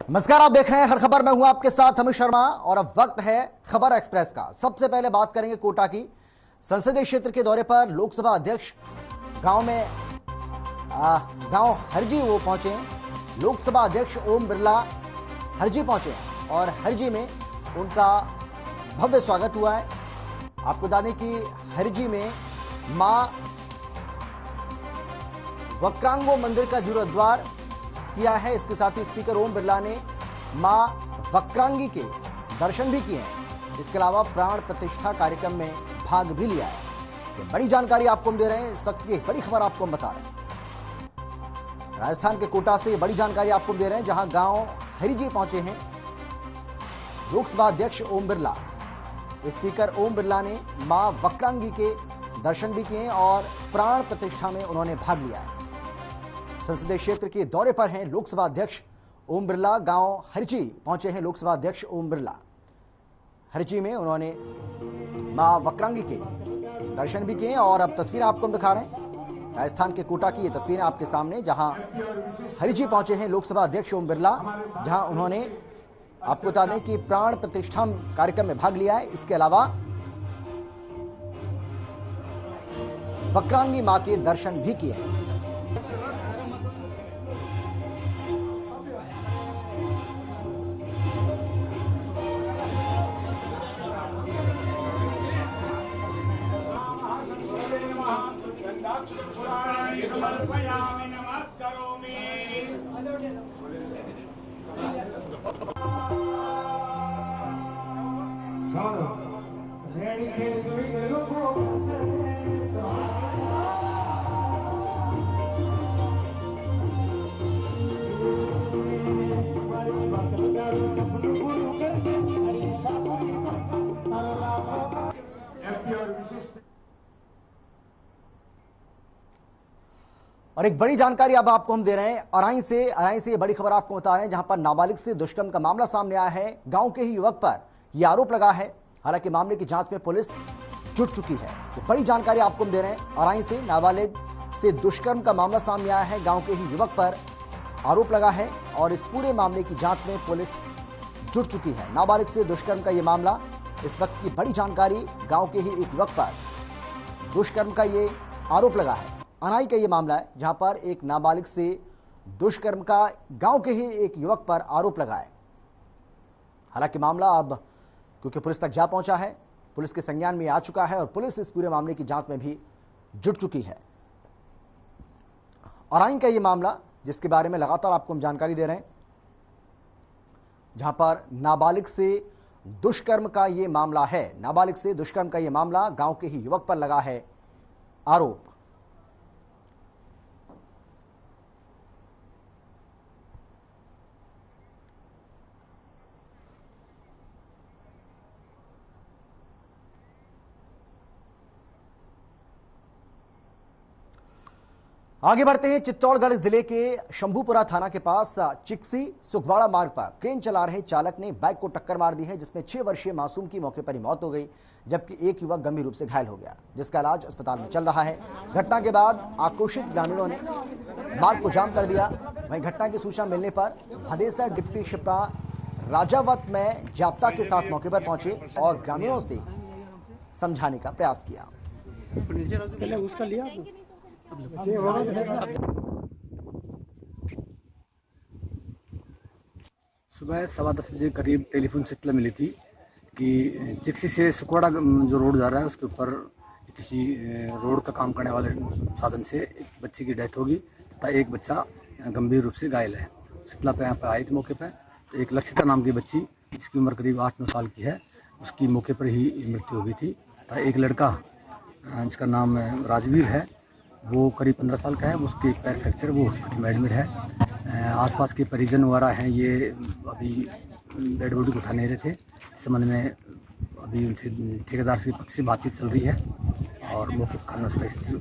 नमस्कार, आप देख रहे हैं हर खबर। मैं हूं आपके साथ अमित शर्मा और अब वक्त है खबर एक्सप्रेस का। सबसे पहले बात करेंगे कोटा की। संसदीय क्षेत्र के दौरे पर लोकसभा अध्यक्ष गांव हरजी वो पहुंचे हैं। लोकसभा अध्यक्ष ओम बिरला हरजी पहुंचे हैं और हरजी में उनका भव्य स्वागत हुआ है। आपको बता दें कि हरजी में मां वक्रांगो मंदिर का जीर्णोद्धार किया है। इसके साथ ही स्पीकर ओम बिरला ने मां वक्रांगी के दर्शन भी किए हैं। इसके अलावा प्राण प्रतिष्ठा कार्यक्रम में भाग भी लिया है। ये बड़ी जानकारी आपको हम दे रहे हैं। इस वक्त की बड़ी खबर आपको हम बता रहे हैं। राजस्थान के कोटा से बड़ी जानकारी आपको दे रहे हैं, जहां गांव हरिजी पहुंचे हैं लोकसभा अध्यक्ष ओम बिरला। स्पीकर ओम बिरला ने मां वक्रांगी के दर्शन भी किए और प्राण प्रतिष्ठा में उन्होंने भाग लिया है। संसदीय क्षेत्र के दौरे पर हैं लोकसभा अध्यक्ष ओम बिरला। गांव हरजी पहुंचे हैं लोकसभा अध्यक्ष ओम बिरला। हरजी में उन्होंने मां वक्रांगी के दर्शन भी किए और अब तस्वीरें आपको हम दिखा रहे हैं। राजस्थान के कोटा की ये तस्वीरें आपके सामने, जहां हरजी पहुंचे हैं लोकसभा अध्यक्ष ओम बिरला, जहां उन्होंने आपको बता दें कि प्राण प्रतिष्ठा कार्यक्रम में भाग लिया है। इसके अलावा वक्रांगी मां के दर्शन भी किए हैं। और एक बड़ी जानकारी अब आपको हम दे रहे हैं अराई से ये बड़ी खबर आपको बता रहे हैं, जहां पर नाबालिग से दुष्कर्म का मामला सामने आया है। गांव के ही युवक पर यह आरोप लगा है। हालांकि मामले की जांच में पुलिस जुट चुकी है। ये बड़ी जानकारी आपको हम दे रहे हैं। अराई से नाबालिग से दुष्कर्म का मामला सामने आया है। गांव के ही युवक पर आरोप लगा है और इस पूरे मामले की जांच में पुलिस जुट चुकी है। नाबालिग से दुष्कर्म का यह मामला, इस वक्त की बड़ी जानकारी। गांव के ही एक युवक पर दुष्कर्म का ये आरोप लगा है। अनाई का ये मामला है, जहां पर एक नाबालिग से दुष्कर्म का गांव के ही एक युवक पर आरोप लगा है। हालांकि मामला अब क्योंकि पुलिस तक जा पहुंचा है, पुलिस के संज्ञान में आ चुका है और पुलिस इस पूरे मामले की जांच में भी जुट चुकी है। अराई का ये मामला, जिसके बारे में लगातार आपको हम जानकारी दे रहे हैं, जहां पर नाबालिग से दुष्कर्म का ये मामला है। नाबालिग से दुष्कर्म का ये मामला, गांव के ही युवक पर लगा है आरोप। आगे बढ़ते हैं। चित्तौड़गढ़ जिले के शंभूपुरा थाना के पास चिक्सी सुखवाड़ा मार्ग पर क्रेन चला रहे चालक ने बाइक को टक्कर मार दी है, जिसमें 6 वर्षीय मासूम की मौके पर ही मौत हो गई, जबकि एक युवक गंभीर रूप से घायल हो गया, जिसका इलाज अस्पताल में चल रहा है। घटना के बाद आक्रोशित ग्रामीणों ने मार्ग को जाम कर दिया। वहीं घटना की सूचना मिलने पर भदेसर डिप्टी शिपरा राजावत में जाप्ता के साथ मौके पर पहुंचे और ग्रामीणों से समझाने का प्रयास किया। सुबह 10:15 बजे करीब टेलीफोन से इत्तला मिली थी कि चिक्सी से सुखवाड़ा जो रोड जा रहा है उसके ऊपर किसी रोड का काम करने वाले साधन से एक बच्चे की डेथ होगी तथा एक बच्चा गंभीर रूप से घायल है। इत्तला पे यहाँ पे आई थी मौके पे, तो एक लक्षिता नाम की बच्ची जिसकी उम्र करीब 8-9 साल की है, उसकी मौके पर ही मृत्यु हो गई थी। तथा एक लड़का जिसका नाम राजवीर है, वो करीब 15 साल का है, उसके पैर फ्रैक्चर, वो हॉस्पिटल में एडमिट है। आसपास के परिजन वगैरह हैं, ये अभी डेड बॉडी को उठा नहीं रहे थे। इस संबंध में अभी उनसे ठेकेदार से पक्ष से बातचीत चल रही है और मौके पर खाना स्थिति।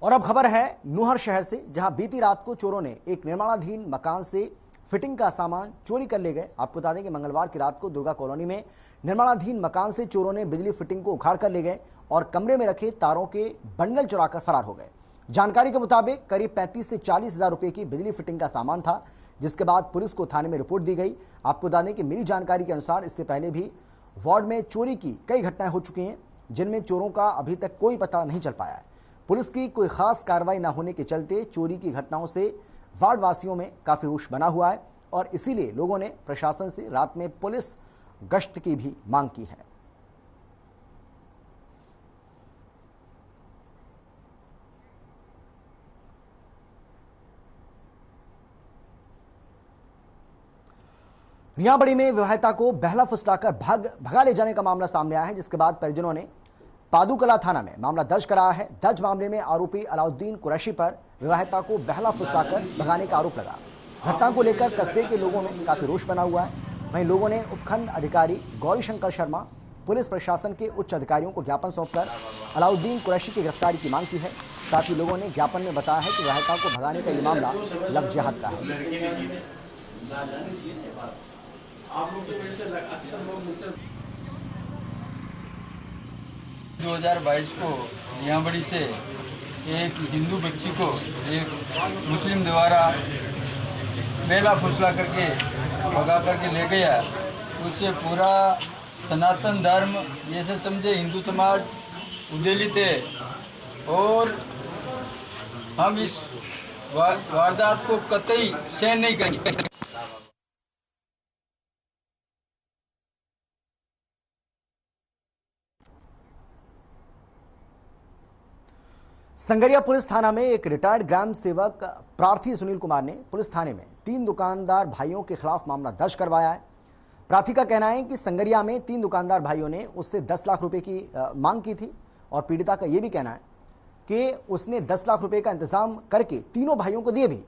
और अब खबर है नूहर शहर से, जहां बीती रात को चोरों ने एक निर्माणाधीन मकान से फिटिंग का सामान चोरी कर ले गए। आपको बता दें कि मंगलवार की रात को दुर्गा कॉलोनी में निर्माणाधीन मकान से चोरों ने बिजली फिटिंग को उखाड़ कर ले गए और कमरे में रखे तारों के बंडल चुराकर फरार हो गए। जानकारी के मुताबिक करीब 35 से 40 हजार रुपए की बिजली फिटिंग का सामान था, जिसके बाद पुलिस को थाने में रिपोर्ट दी गई। आपको बता दें कि मिली जानकारी के अनुसार इससे पहले भी वार्ड में चोरी की कई घटनाएं हो चुकी हैं, जिनमें चोरों का अभी तक कोई पता नहीं चल पाया है। पुलिस की कोई खास कार्रवाई न होने के चलते चोरी की घटनाओं से वार्ड वासियों में काफी रोष बना हुआ है और इसीलिए लोगों ने प्रशासन से रात में पुलिस गश्त की भी मांग की है। रियाबड़ी में विवाहिता को बहला फुसलाकर भगा ले जाने का मामला सामने आया है, जिसके बाद परिजनों ने पादुकला थाना में मामला दर्ज कराया है। दर्ज मामले में आरोपी अलाउद्दीन कुरैशी पर विवाहिता को बहला फुसलाकर भगाने का आरोप लगा। घटना को लेकर कस्बे के लोगों में काफी रोष बना हुआ है। वहीं लोगों ने उपखंड अधिकारी गौरीशंकर शर्मा, पुलिस प्रशासन के उच्च अधिकारियों को ज्ञापन सौंपकर अलाउद्दीन कुरैशी की गिरफ्तारी की मांग की है। साथ ही लोगों ने ज्ञापन में बताया है कि विवाहिता को भगाने का ये मामला लव जिहाद का है। 2022 को रियाबड़ी से एक हिंदू बच्ची को एक मुस्लिम द्वारा बेला फुसला करके भगा करके ले गया। उससे पूरा सनातन धर्म जैसे समझे हिंदू समाज उद्वेलित है और हम इस वारदात को कतई सहन नहीं करेंगे। संगरिया पुलिस थाना में एक रिटायर्ड ग्राम सेवक प्रार्थी सुनील कुमार ने पुलिस थाने में 3 दुकानदार भाइयों के खिलाफ मामला दर्ज करवाया है। प्रार्थी का कहना है कि संगरिया में 3 दुकानदार भाइयों ने उससे 10 लाख रुपए की मांग की थी और पीड़िता का यह भी कहना है कि उसने 10 लाख रुपए का इंतजाम करके तीनों भाइयों को दिए भी।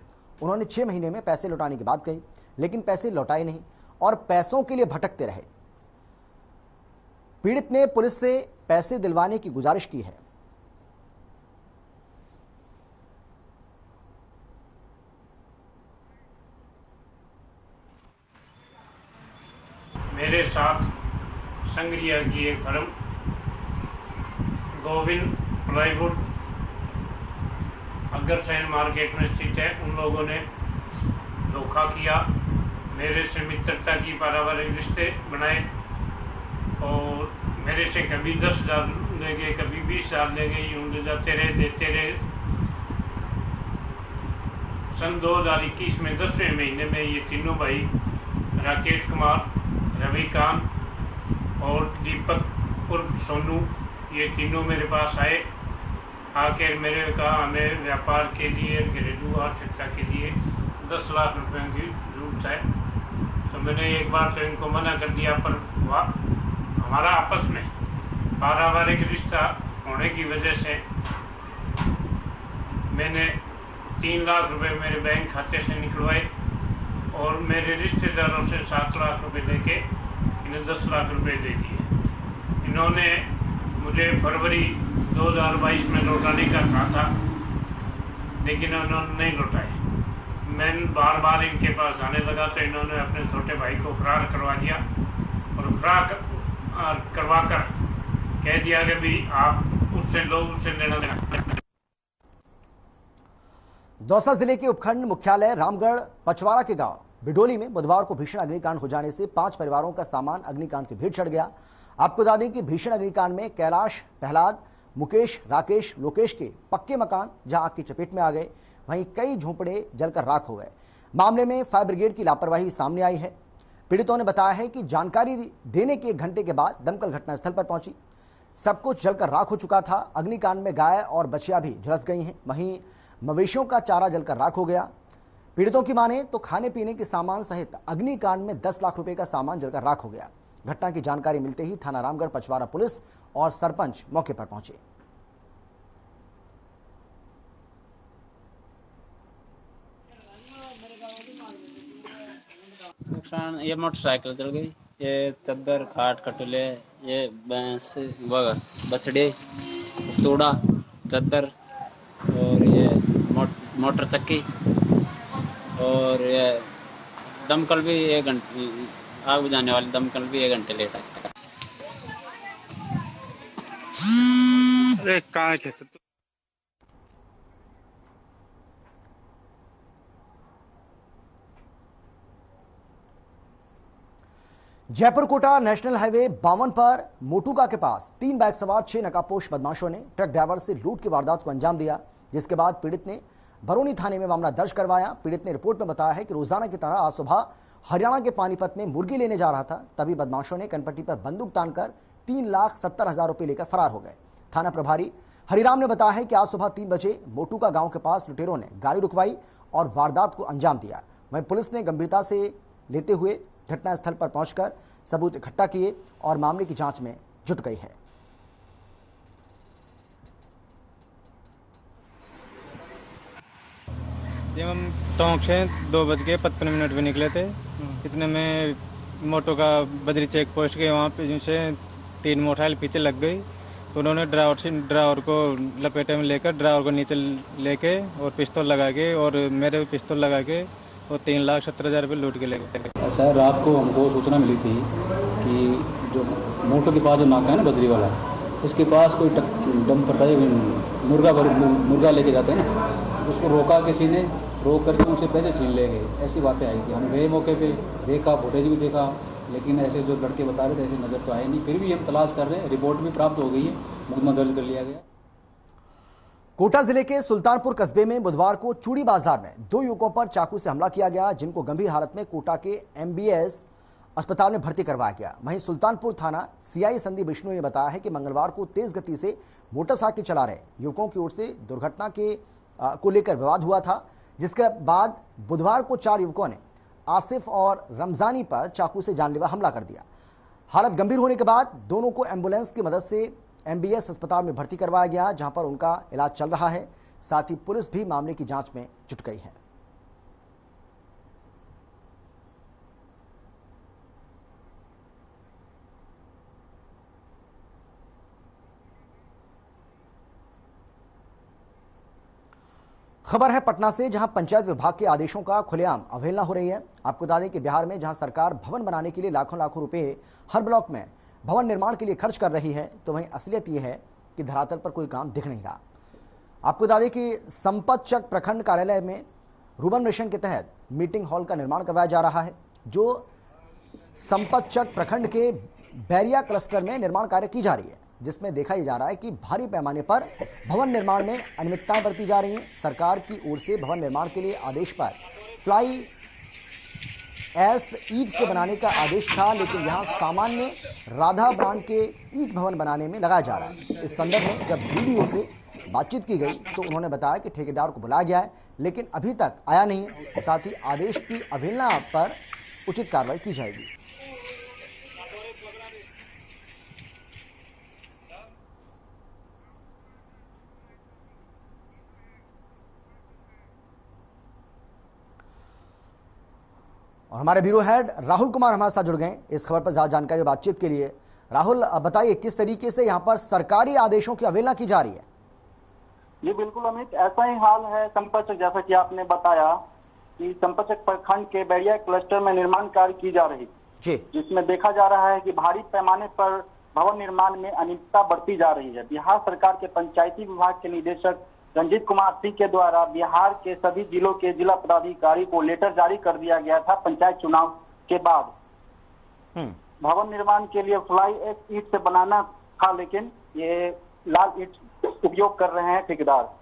उन्होंने 6 महीने में पैसे लौटाने की बात कही, लेकिन पैसे लौटाए नहीं और पैसों के लिए भटकते रहे। पीड़ित ने पुलिस से पैसे दिलवाने की गुजारिश की है। मेरे साथ संगरिया की एक firm Govind plywood Agrasen market में स्थित है, उन लोगों ने धोखा किया। मेरे से मित्रता की पारिवारिक रिश्ते बनाए और मेरे से कभी 10,000 ले गए, कभी 20,000 ले गए, यूं ले जाते रहे, देते रहे। सन 2021 में 10वें महीने में ये तीनों भाई राकेश कुमार, रविकांत और दीपक उर्फ सोनू, ये तीनों मेरे पास आए। आकर मेरे कहा हमें व्यापार के लिए घरेलू आवश्यकता के लिए 10 लाख रुपए की जरूरत है। तो मैंने एक बार तो इनको मना कर दिया, पर हमारा आपस में पारिवारिक रिश्ता होने की वजह से मैंने 3 लाख रुपए मेरे बैंक खाते से निकलवाए और मेरे रिश्तेदारों से 7 लाख रुपए लेके इन्हें 10 लाख रुपए दे दिए। इन्होंने मुझे फरवरी 2022 में लौटाने का कहा था, लेकिन उन्होंने नहीं लौटाए। मैं बार बार इनके पास जाने लगा तो इन्होंने अपने छोटे भाई को फरार करवा दिया और फरार करवा कर कह दिया कि भी आप उससे लो, उससे लेना देना। दौसा जिले के उपखंड मुख्यालय रामगढ़ पचवारा के गांव बिडोली में बुधवार को भीषण अग्निकांड हो जाने से 5 परिवारों का सामान अग्निकांड की भेंट चढ़ गया। आपको बता दें कि भीषण अग्निकांड में कैलाश, प्रहलाद, मुकेश, राकेश, लोकेश के पक्के मकान जहां आग की चपेट में आ गए, वहीं कई झोंपड़े जलकर राख हो गए। मामले में फायर ब्रिगेड की लापरवाही सामने आई है। पीड़ितों ने बताया है कि जानकारी देने के 1 घंटे के बाद दमकल घटनास्थल पर पहुंची। सब कुछ जलकर राख हो चुका था। अग्निकांड में गाय और बछिया भी झुलस गई हैं, वहीं मवेशियों का चारा जलकर राख हो गया। पीड़ितों की माने तो खाने पीने के सामान सहित अग्निकांड में 10 लाख रुपए का सामान जलकर राख हो गया। घटना की जानकारी मिलते ही थाना रामगढ़ पचवारा पुलिस और सरपंच मौके पर पहुंचे। नुकसान ये मोटरसाइकिल चल गई, ये चद्दर, खाट, खटुले, ये भैंस, बछड़े, तोड़ा, चद्दर और ये मोटर चक्की और ये दमकल भी 1 घंटे, आग बुझाने वाली दमकल भी 1 घंटे लेट आया। अरे कहाँ थे? जयपुर कोटा नेशनल हाईवे 52 पर मोटुका के पास 3 बाइक सवार 6 नकाबपोश बदमाशों ने ट्रक ड्राइवर से लूट की वारदात को अंजाम दिया, जिसके बाद पीड़ित ने बरौनी थाने में मामला दर्ज करवाया। पीड़ित ने रिपोर्ट में बताया है कि रोजाना की तरह आज सुबह हरियाणा के पानीपत में मुर्गी लेने जा रहा था, तभी बदमाशों ने कनपट्टी पर बंदूक तानकर 3,70,000 रुपए लेकर फरार हो गए। थाना प्रभारी हरिराम ने बताया है कि आज सुबह 3 बजे मोटुका गांव के पास लुटेरों ने गाड़ी रुकवाई और वारदात को अंजाम दिया। वहीं पुलिस ने गंभीरता से लेते हुए घटनास्थल पर पहुंचकर सबूत इकट्ठा किए और मामले की जांच में जुट गई है। जब हम टोंक से 2:55 पे निकले थे, इतने में मोटो का बद्री चेक पोस्ट के वहाँ पे जिनसे 3 मोटरसाइकिल पीछे लग गई, तो उन्होंने ड्राइवर को लपेटे में लेकर ड्राइवर को नीचे लेके और पिस्तौल लगा के और मेरे भी पिस्तौल लगा के और 3,70,000 रुपये लूट के ले गए। ऐसा है, रात को हमको सूचना मिली थी कि जो मोटो के पास जो नाका है ना बजरी वाला, उसके पास कोई डंपर था, मुर्गा लेके जाते हैं ना, उसको रोका किसी ने, रोक करके उनसे पैसे छीन ले गए। ऐसी बातें आई थी। हम गए मौके पे, देखा, फुटेज भी देखा, लेकिन ऐसे जो लड़के बता रहे थे ऐसी नज़र तो आई नहीं। फिर भी हम तलाश कर रहे हैं, रिपोर्ट भी प्राप्त हो गई है, मुकदमा दर्ज कर लिया गया। कोटा जिले के सुल्तानपुर कस्बे में बुधवार को चूड़ी बाजार में 2 युवकों पर चाकू से हमला किया गया, जिनको गंभीर हालत में कोटा के MBS अस्पताल में भर्ती करवाया गया। वहीं सुल्तानपुर थाना CI संदीप विष्णु ने बताया है कि मंगलवार को तेज गति से मोटरसाइकिल चला रहे युवकों की ओर से दुर्घटना को लेकर विवाद हुआ था, जिसके बाद बुधवार को 4 युवकों ने आसिफ और रमजानी पर चाकू से जानलेवा हमला कर दिया। हालत गंभीर होने के बाद दोनों को एम्बुलेंस की मदद से MBS अस्पताल में भर्ती करवाया गया, जहां पर उनका इलाज चल रहा है। साथ ही पुलिस भी मामले की जांच में जुट गई है। खबर है पटना से, जहां पंचायत विभाग के आदेशों का खुलेआम अवहेलना हो रही है। आपको बता दें कि बिहार में जहां सरकार भवन बनाने के लिए लाखों लाखों रुपए हर ब्लॉक में भवन निर्माण के लिए खर्च कर रही है, तो वहीं असलियत यह है कि धरातल पर कोई काम दिख नहीं रहा। आपको बता दें कि संपतचक प्रखंड कार्यालय में रूबन मिशन के तहत मीटिंग हॉल का निर्माण करवाया जा रहा है, जो संपतचक प्रखंड के बैरिया क्लस्टर में निर्माण कार्य की जा रही है, जिसमें देखा जा रहा है कि भारी पैमाने पर भवन निर्माण में अनियमितताएं बरती जा रही हैं। सरकार की ओर से भवन निर्माण के लिए आदेश पर फ्लाई ऐश ईट से बनाने का आदेश था, लेकिन यहां सामान्य राधा ब्रांड के ईट भवन बनाने में लगाया जा रहा है। इस संदर्भ में जब BDO से बातचीत की गई तो उन्होंने बताया कि ठेकेदार को बुलाया गया है, लेकिन अभी तक आया नहीं है। साथ ही आदेश की अवहेलना पर उचित कार्रवाई की जाएगी। और हमारे ब्यूरो हेड राहुल कुमार हमारे साथ जुड़ गए इस खबर पर ज्यादा जानकारी और बातचीत के लिए। राहुल, बताइए किस तरीके से यहाँ पर सरकारी आदेशों की अवहेलना की जा रही है? जी बिल्कुल अमित, ऐसा ही हाल है संपतचक, जैसा कि आपने बताया कि संपतचक प्रखंड के बैरिया क्लस्टर में निर्माण कार्य की जा रही जी, जिसमें देखा जा रहा है कि भारी पैमाने पर भवन निर्माण में अनियमितता बढ़ती जा रही है। बिहार सरकार के पंचायती विभाग के निदेशक रंजीत कुमार सिंह के द्वारा बिहार के सभी जिलों के जिला पदाधिकारी को लेटर जारी कर दिया गया था पंचायत चुनाव के बाद। भवन निर्माण के लिए फ्लाई ऐश ईट से बनाना था, लेकिन ये लाल ईट उपयोग कर रहे हैं ठेकेदार।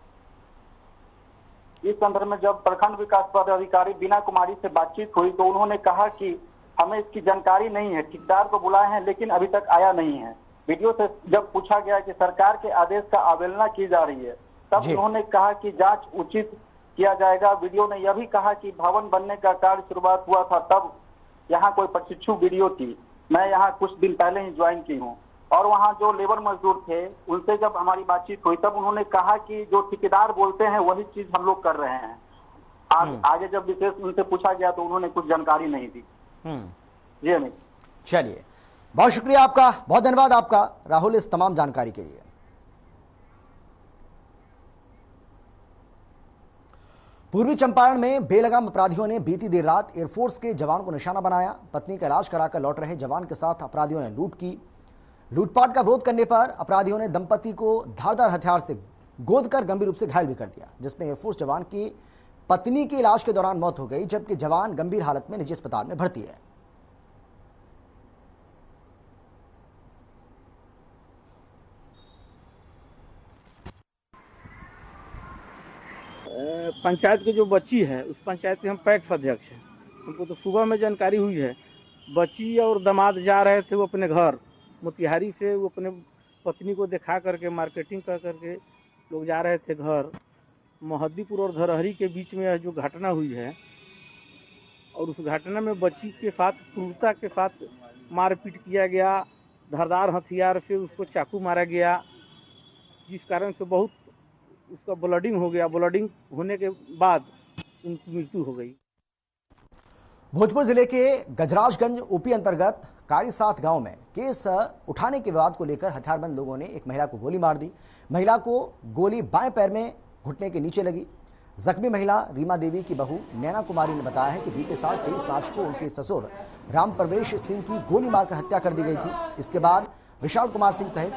इस संदर्भ में जब प्रखंड विकास पदाधिकारी बीना कुमारी से बातचीत हुई तो उन्होंने कहा कि हमें इसकी जानकारी नहीं है, ठेकेदार को बुलाए हैं लेकिन अभी तक आया नहीं है। वीडियो से जब पूछा गया कि सरकार के आदेश का अवहेलना की जा रही है, तब उन्होंने कहा कि जांच उचित किया जाएगा। वीडियो ने यह भी कहा कि भवन बनने का कार्य शुरुआत हुआ था तब यहाँ कोई प्रशिक्षु वीडियो थी, मैं यहाँ कुछ दिन पहले ही ज्वाइन की हूँ। और वहाँ जो लेबर मजदूर थे उनसे जब हमारी बातचीत हुई तब उन्होंने कहा कि जो ठेकेदार बोलते हैं वही चीज हम लोग कर रहे हैं। आगे जब विशेष उनसे पूछा गया तो उन्होंने कुछ जानकारी नहीं दी। जी अमित, चलिए, बहुत शुक्रिया आपका, बहुत धन्यवाद आपका राहुल इस तमाम जानकारी के लिए। पूर्वी चंपारण में बेलगाम अपराधियों ने बीती देर रात एयरफोर्स के जवान को निशाना बनाया। पत्नी का इलाज कराकर लौट रहे जवान के साथ अपराधियों ने लूट की। लूटपाट का विरोध करने पर अपराधियों ने दंपति को धारदार हथियार से गोद कर गंभीर रूप से घायल भी कर दिया, जिसमें एयरफोर्स जवान की पत्नी की इलाज के दौरान मौत हो गई, जबकि जवान गंभीर हालत में निजी अस्पताल में भर्ती है। पंचायत की जो बच्ची है उस पंचायत के हम पैक्स अध्यक्ष हैं। हमको तो सुबह में जानकारी हुई है, बच्ची और दामाद जा रहे थे वो अपने घर मोतिहारी से, वो अपने पत्नी को दिखा करके मार्केटिंग कर करके लोग जा रहे थे घर। मोहद्दीपुर और धरहरी के बीच में जो घटना हुई है और उस घटना में बच्ची के साथ क्रूरता के साथ मारपीट किया गया, धारदार हथियार से उसको चाकू मारा गया, जिस कारण से बहुत उसका ब्लडिंग हो गया। ब्लडिंग होने के बाद उनकी मृत्यु हो गई। भोजपुर जिले के गजराजगंज ओपी अंतर्गत कारीसाथ गांव में केस उठाने के विवाद को लेकर हथियारबंद लोगों ने एक महिला को गोली मार दी। महिला को गोली बाएं पैर में घुटने के नीचे लगी। जख्मी महिला रीमा देवी की बहू नैना कुमारी ने बताया है कि बीते साल 23 मार्च को उनके ससुर राम प्रवेश सिंह की गोली मारकर हत्या कर दी गई थी। इसके बाद विशाल कुमार सिंह सहित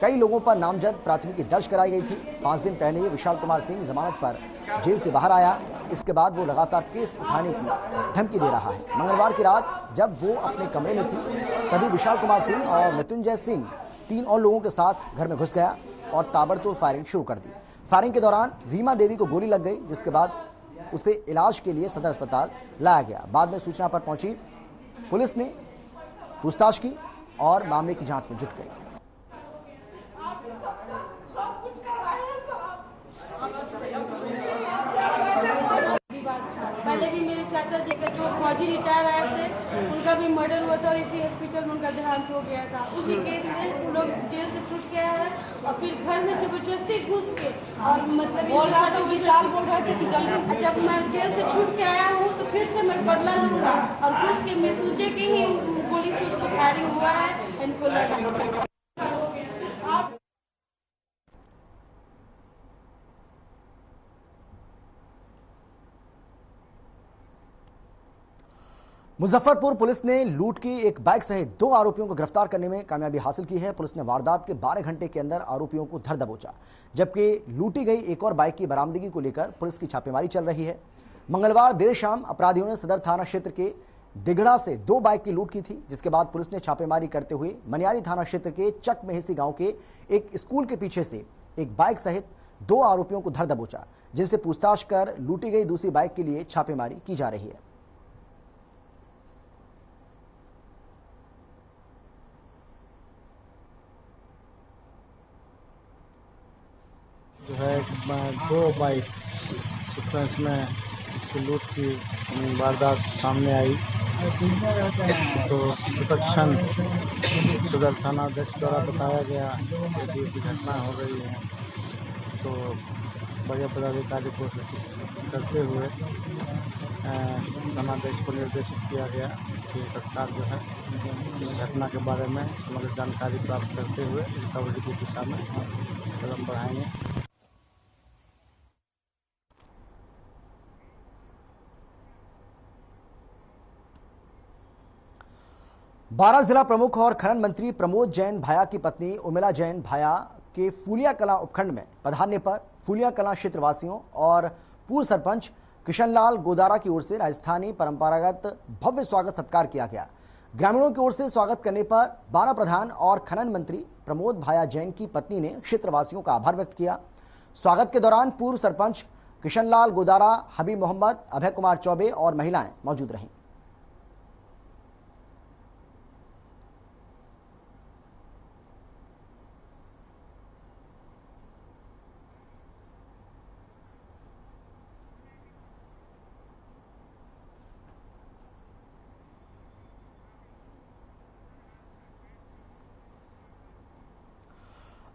कई लोगों पर नामजद प्राथमिकी दर्ज कराई गई थी। 5 दिन पहले ही विशाल कुमार सिंह जमानत पर जेल से बाहर आया। इसके बाद वो लगातार केस उठाने की धमकी दे रहा है। मंगलवार की रात जब वो अपने कमरे में थी तभी विशाल कुमार सिंह और मृत्युंजय सिंह 3 और लोगों के साथ घर में घुस गया और ताबड़तोड़ फायरिंग शुरू कर दी। फायरिंग के दौरान रीमा देवी को गोली लग गई, जिसके बाद उसे इलाज के लिए सदर अस्पताल लाया गया। बाद में सूचना पर पहुंची पुलिस ने पूछताछ की और मामले की जांच में जुट गई। पहले भी मेरे चाचा जी का जो फौजी रिटायर आए थे उनका भी मर्डर हुआ था और इसी हॉस्पिटल में उनका देहांत हो गया था। उसी केस में उन लोग जेल से छूट के आए हैं और फिर घर में जबरदस्ती घुस के और मतलब विशाल बोल रहे थे कि जब मैं जेल से छूट के आया हूँ तो फिर से मैं बदला लूंगा और घुस के मृत्युंजय की ही गोली से उसको फायरिंग हुआ है। इनको लगा मुजफ्फरपुर पुलिस ने लूट की एक बाइक सहित 2 आरोपियों को गिरफ्तार करने में कामयाबी हासिल की है। पुलिस ने वारदात के 12 घंटे के अंदर आरोपियों को धर दबोचा, जबकि लूटी गई एक और बाइक की बरामदगी को लेकर पुलिस की छापेमारी चल रही है। मंगलवार देर शाम अपराधियों ने सदर थाना क्षेत्र के दिगड़ा से 2 बाइक की लूट की थी, जिसके बाद पुलिस ने छापेमारी करते हुए मनियारी थाना क्षेत्र के चक मेहसी गांव के एक स्कूल के पीछे से एक बाइक सहित 2 आरोपियों को धर दबोचा, जिनसे पूछताछ कर लूटी गई दूसरी बाइक के लिए छापेमारी की जा रही है। जो है 2 बाइक सीक्वेंस में लूट की वारदात सामने आई, तो विपक्षण सदर थाना अध्यक्ष द्वारा बताया गया कि ऐसी घटना हो रही है, तो बड़े पदाधिकारी को सूचित करते हुए थानाध्यक्ष को निर्देशित किया गया कि तत्काल जो है इस घटना के बारे में समग्र जानकारी प्राप्त करते हुए रिकवरी की दिशा में कदम बढ़ाएंगे। 12 जिला प्रमुख और खनन मंत्री प्रमोद जैन भाया की पत्नी उर्मिला जैन भाया के फूलिया कला उपखंड में पधारने पर फूलिया कला क्षेत्रवासियों और पूर्व सरपंच किशनलाल गोदारा की ओर से राजस्थानी परंपरागत भव्य स्वागत सत्कार किया गया। ग्रामीणों की ओर से स्वागत करने पर 12 प्रधान और खनन मंत्री प्रमोद भाया जैन की पत्नी ने क्षेत्रवासियों का आभार व्यक्त किया। स्वागत के दौरान पूर्व सरपंच किशनलाल गोदारा, हबीब मोहम्मद, अभय कुमार चौबे और महिलाएं मौजूद रहीं।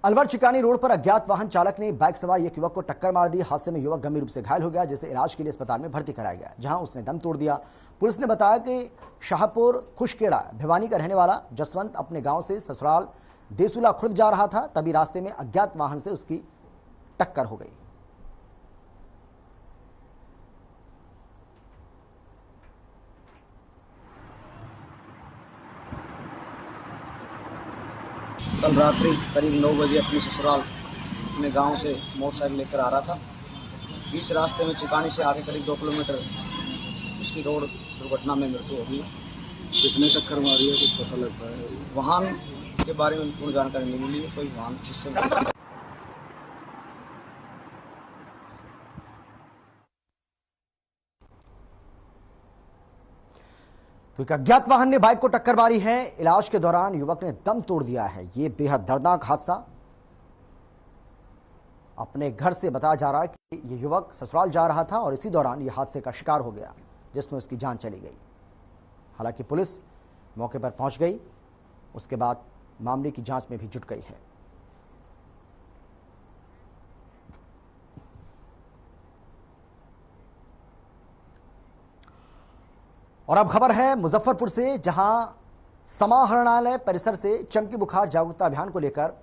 अलवर चिकानी रोड पर अज्ञात वाहन चालक ने बाइक सवार एक युवक को टक्कर मार दी। हादसे में युवक गंभीर रूप से घायल हो गया, जिसे इलाज के लिए अस्पताल में भर्ती कराया गया, जहां उसने दम तोड़ दिया। पुलिस ने बताया कि शाहपुर खुशकेड़ा भिवानी का रहने वाला जसवंत अपने गांव से ससुराल देसुला खुर्द जा रहा था, तभी रास्ते में अज्ञात वाहन से उसकी टक्कर हो गई। कल रात्रि करीब 9 बजे अपने ससुराल अपने गांव से मोटरसाइकिल लेकर आ रहा था। बीच रास्ते में चिकानी से आगे करीब 2 किलोमीटर उसकी रोड दुर्घटना में मृत्यु हो गई। कितने टक्कर मारी है कुछ पता लग पाया है? वाहन के बारे में पूर्ण जानकारी नहीं मिली है। कोई वाहन जिससे तो एक अज्ञात वाहन ने बाइक को टक्कर मारी है। इलाज के दौरान युवक ने दम तोड़ दिया है। ये बेहद दर्दनाक हादसा अपने घर से बताया जा रहा है कि ये युवक ससुराल जा रहा था और इसी दौरान ये हादसे का शिकार हो गया, जिसमें उसकी जान चली गई। हालांकि पुलिस मौके पर पहुंच गई, उसके बाद मामले की जांच में भी जुट गई है। और अब खबर है मुजफ्फरपुर से, जहां समाहरणालय परिसर से चमकी बुखार जागरूकता अभियान को लेकर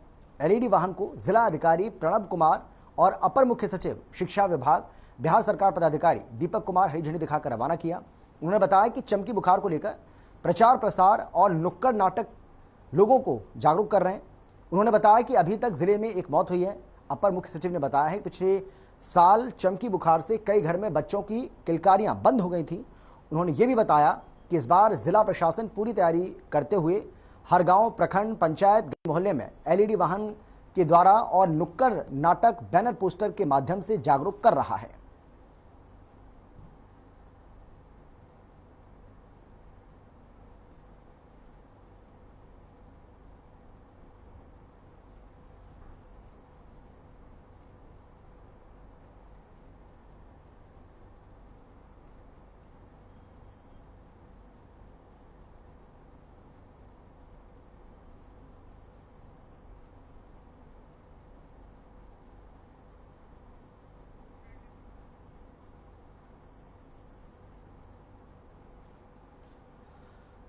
एलईडी वाहन को जिला अधिकारी प्रणब कुमार और अपर मुख्य सचिव शिक्षा विभाग बिहार सरकार पदाधिकारी दीपक कुमार हरी झंडी दिखाकर रवाना किया। उन्होंने बताया कि चमकी बुखार को लेकर प्रचार प्रसार और नुक्कड़ नाटक लोगों को जागरूक कर रहे हैं। उन्होंने बताया कि अभी तक जिले में एक मौत हुई है। अपर मुख्य सचिव ने बताया है कि पिछले साल चमकी बुखार से कई घर में बच्चों की किलकारियां बंद हो गई थी। उन्होंने ये भी बताया कि इस बार जिला प्रशासन पूरी तैयारी करते हुए हर गांव, प्रखंड, पंचायत, मोहल्ले में एलईडी वाहन के द्वारा और नुक्कड़ नाटक, बैनर, पोस्टर के माध्यम से जागरूक कर रहा है।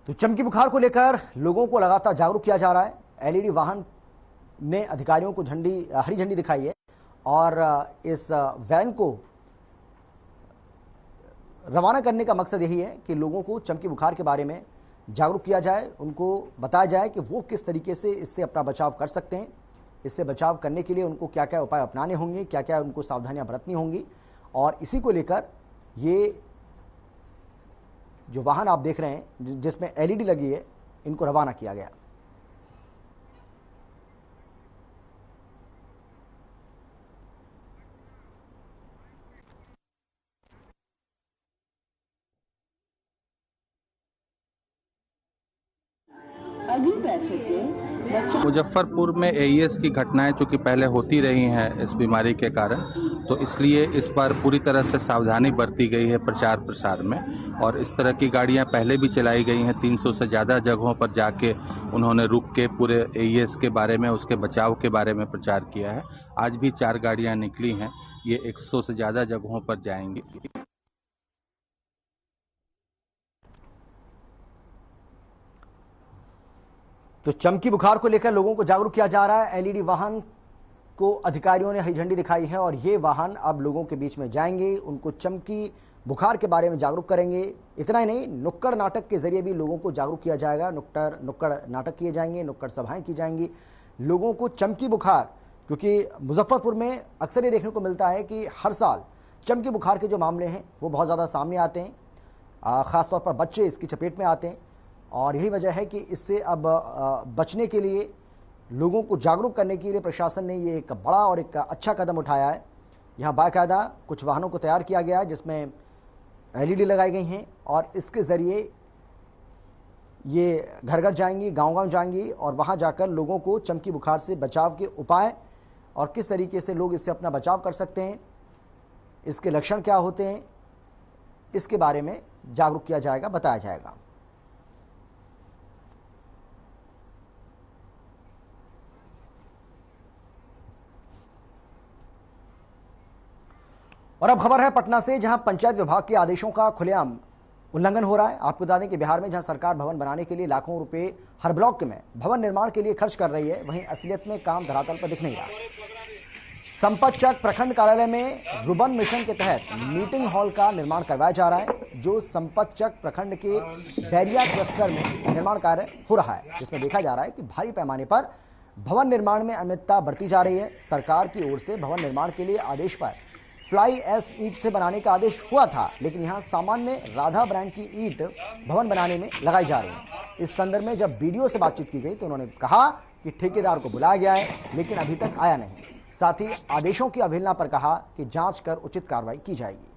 तो चमकी बुखार को लेकर लोगों को लगातार जागरूक किया जा रहा है। एलईडी वाहन ने अधिकारियों को हरी झंडी दिखाई है और इस वैन को रवाना करने का मकसद यही है कि लोगों को चमकी बुखार के बारे में जागरूक किया जाए, उनको बताया जाए कि वो किस तरीके से इससे अपना बचाव कर सकते हैं। इससे बचाव करने के लिए उनको क्या क्या उपाय अपनाने होंगे, क्या क्या उनको सावधानियां बरतनी होंगी। और इसी को लेकर ये जो वाहन आप देख रहे हैं जिसमें एलईडी लगी है, इनको रवाना किया गया। मुजफ्फरपुर में एईएस की घटनाएं चूंकि पहले होती रही हैं इस बीमारी के कारण, तो इसलिए इस पर पूरी तरह से सावधानी बरती गई है प्रचार प्रसार में। और इस तरह की गाड़ियां पहले भी चलाई गई हैं। 300 से ज़्यादा जगहों पर जाके उन्होंने रुक के पूरे एईएस के बारे में, उसके बचाव के बारे में प्रचार किया है। आज भी 4 गाड़ियाँ निकली हैं, ये 100 से ज़्यादा जगहों पर जाएंगी। तो चमकी बुखार को लेकर लोगों को जागरूक किया जा रहा है। एलईडी वाहन को अधिकारियों ने हरी झंडी दिखाई है और ये वाहन अब लोगों के बीच में जाएंगे, उनको चमकी बुखार के बारे में जागरूक करेंगे। इतना ही नहीं, नुक्कड़ नाटक के जरिए भी लोगों को जागरूक किया जाएगा। नुक्कड़ नाटक किए जाएंगे, नुक्कड़ सभाएं की जाएंगी। लोगों को चमकी बुखार, क्योंकि मुजफ्फरपुर में अक्सर ये देखने को मिलता है कि हर साल चमकी बुखार के जो मामले हैं वो बहुत ज़्यादा सामने आते हैं, ख़ासतौर पर बच्चे इसकी चपेट में आते हैं। और यही वजह है कि इससे अब बचने के लिए, लोगों को जागरूक करने के लिए प्रशासन ने ये एक बड़ा और एक अच्छा कदम उठाया है। यहाँ बाकायदा कुछ वाहनों को तैयार किया गया है जिसमें एलईडी लगाई गई हैं और इसके ज़रिए ये घर घर जाएंगी, गांव-गांव जाएंगी और वहाँ जाकर लोगों को चमकी बुखार से बचाव के उपाय और किस तरीके से लोग इससे अपना बचाव कर सकते हैं, इसके लक्षण क्या होते हैं, इसके बारे में जागरूक किया जाएगा, बताया जाएगा। और अब खबर है पटना से, जहां पंचायत विभाग के आदेशों का खुलेआम उल्लंघन हो रहा है। आपको बता दें कि बिहार में जहां सरकार भवन बनाने के लिए लाखों रुपए हर ब्लॉक में भवन निर्माण के लिए खर्च कर रही है, वहीं असलियत में काम धरातल पर दिख नहीं रहा। संपत चक प्रखंड कार्यालय में रुबन मिशन के तहत मीटिंग हॉल का निर्माण करवाया जा रहा है, जो संपत चक प्रखंड के बैरिया क्लस्टर में निर्माण कार्य हो रहा है, जिसमें देखा जा रहा है कि भारी पैमाने पर भवन निर्माण में अनियमितता बरती जा रही है। सरकार की ओर से भवन निर्माण के लिए आदेश पर फ्लाई एस ईट से बनाने का आदेश हुआ था, लेकिन यहां सामान्य राधा ब्रांड की ईट भवन बनाने में लगाई जा रही है। इस संदर्भ में जब बीडीओ से बातचीत की गई तो उन्होंने कहा कि ठेकेदार को बुलाया गया है, लेकिन अभी तक आया नहीं। साथ ही आदेशों की अवहेलना पर कहा कि जांच कर उचित कार्रवाई की जाएगी।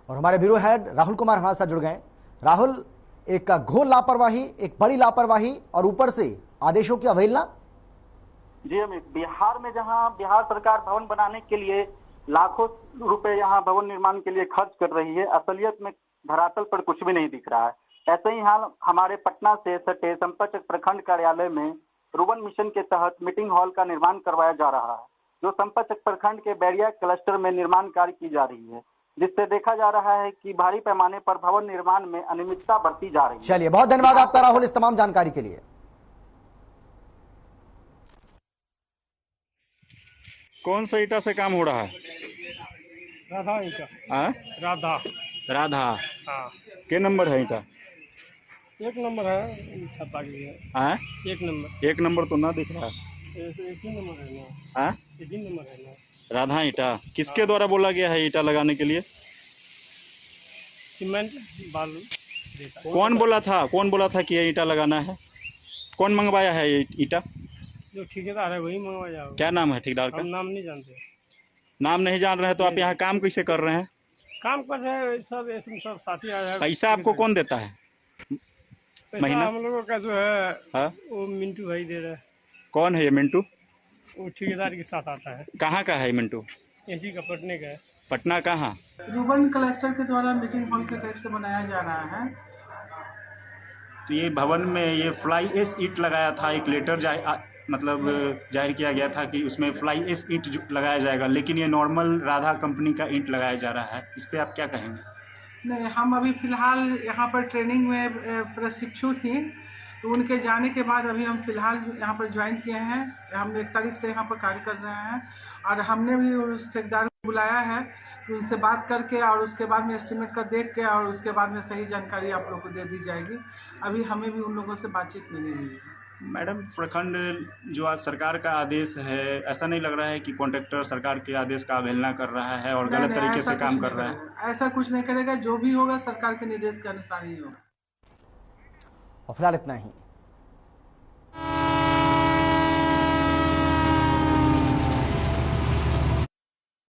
और हमारे ब्यूरो हेड राहुल कुमार हमारे साथ जुड़ गए। राहुल, एक घोर लापरवाही, एक बड़ी लापरवाही और ऊपर से आदेशों की अवहेलना। जी अमित, बिहार में जहां बिहार सरकार भवन बनाने के लिए लाखों रुपए यहां भवन निर्माण के लिए खर्च कर रही है, असलियत में धरातल पर कुछ भी नहीं दिख रहा है। ऐसे ही हाल हमारे पटना से सटे संपतचक प्रखंड कार्यालय में रुबन मिशन के तहत मीटिंग हॉल का निर्माण करवाया जा रहा है, जो संपतचक प्रखंड के बैरिया क्लस्टर में निर्माण कार्य की जा रही है, जिससे देखा जा रहा है कि भारी पैमाने पर भवन निर्माण में अनियमितता बरती जा रही है। चलिए, बहुत धन्यवाद आपका राहुल इस तमाम जानकारी के लिए। कौन सा ईटा से काम हो रहा है? राधा ईटा। राधा राधा। हाँ। के नंबर है ईटा? 1 नंबर है, छपा की है। 1 नंबर। 1 नंबर तो ना दिख रहा है। एक ही नंबर है ना। एक ही नंबर है ना। राधा ईटा किसके द्वारा बोला गया है ईटा लगाने के लिए? सीमेंट बालू देता। कौन बोला था कि ये ईटा लगाना है? कौन मंगवाया है ये ईटा? जो ठेकेदार है वही मंगवाया। क्या नाम है ठेकेदार का? हम नाम नहीं जानते। नाम नहीं जान रहे हैं तो आप यहाँ काम कैसे कर रहे हैं? काम कर रहे हैं सब साथी आया है। पैसा आपको कौन देता है महीना? हम लोगों का जो है वो मिंटू भाई दे रहा है। कौन है ये मिंटू? वो ठेकेदार के साथ आता है। कहाँ का है मिंटू? एसी का पटने का है। पटना कहाँ? रुबन क्लस्टर के द्वारा मीटिंग हॉल के टाइप से बनाया जा रहा है। तो ये भवन में ये फ्लाई एस ईंट लगाया था, एक लेटर जाहिर किया गया था कि उसमें फ्लाई एस ईंट लगाया जाएगा, लेकिन ये नॉर्मल राधा कंपनी का ईंट लगाया जा रहा है। इस पे आप क्या कहेंगे? नहीं, हम अभी फिलहाल यहाँ पर ट्रेनिंग में प्रशिक्षु थी, तो उनके जाने के बाद अभी हम फिलहाल यहाँ पर ज्वाइन किए हैं। हम 1 तारीख से यहाँ पर कार्य कर रहे हैं और हमने भी उस ठेकेदार को बुलाया है, उनसे बात करके और उसके बाद में एस्टिमेट का देख के और उसके बाद में सही जानकारी आप लोग को दे दी जाएगी। अभी हमें भी उन लोगों से बातचीत नहीं हुई है। मैडम, प्रखंड जो आज सरकार का आदेश है, ऐसा नहीं लग रहा है कि कॉन्ट्रैक्टर सरकार के आदेश का अवहेलना कर रहा है और गलत तरीके से काम कर रहा है? ऐसा कुछ नहीं करेगा, जो भी होगा सरकार के निर्देश के अनुसार ही होगा। और फिलहाल इतना ही।